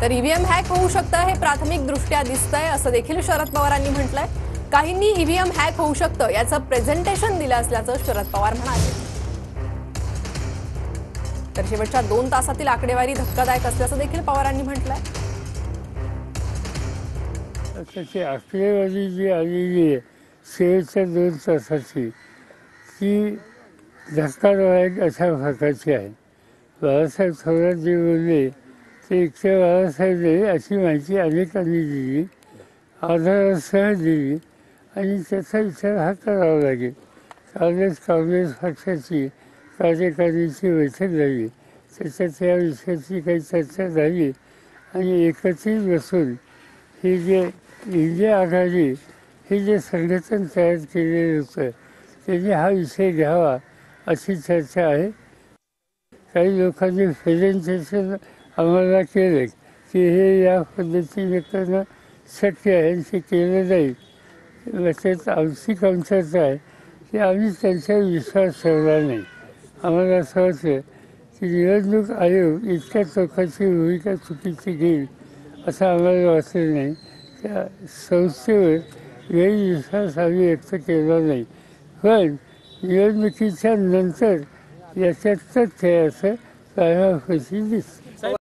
तर EVM hack होऊ शकतं हे प्राथमिकदृष्ट्या दिसतंय असं देखील शरद पवारांनी म्हटलंय। काहींनी ईव्हीएम हॅक होऊ शकतं याचं प्रेझेंटेशन दिलं असल्याचं शरद पवार म्हणाले। तर शेवटच्या 2 तासातील आकडेवारी धक्कादायक असल्याचं देखील पवारांनी म्हटलंय। त्याची आकडेवारी जी आलेली आहे शेवटच्या 2 तासाची ती धक्कादायक अशा प्रकारची आहे। बाळासाहेब थोरात जे बोलले ते एकटे बाळासाहेब नाही अशी माहिती अनेकांनी दिली, आधारासह दिली आणि त्याचा विचार हा करावा लागेल। काँग्रेस पक्षाची कार्यकारिणीची बैठक झाली, त्याच्यात या विषयाची काही चर्चा झाली आणि एकत्रित बसून ही जे इंडिया आघाडी हे जे संघटन तयार केलेलं होतं त्याने हा विषय घ्यावा अशी चर्चा आहे। काही लोकांनी प्रेझेंटेशन आम्हाला केलं की हे या पद्धतीने करणं शक्य आहे आणि ते केलं जाईल। त्याच्यात आमची कमतरता आहे की आम्ही त्यांच्यावर विश्वास ठेवला नाही। आम्हाला असं वाटतं की निवडणूक आयोग इतक्या लोकांची भूमिका चुकीची घेईल असं आम्हाला वाटलं नाही। त्या संस्थेवर गैरविश्वास आम्ही व्यक्त केला नाही, पण निवडणुकीच्या नंतर याच्यात तथ्य असं कायमपैकी दिसतं।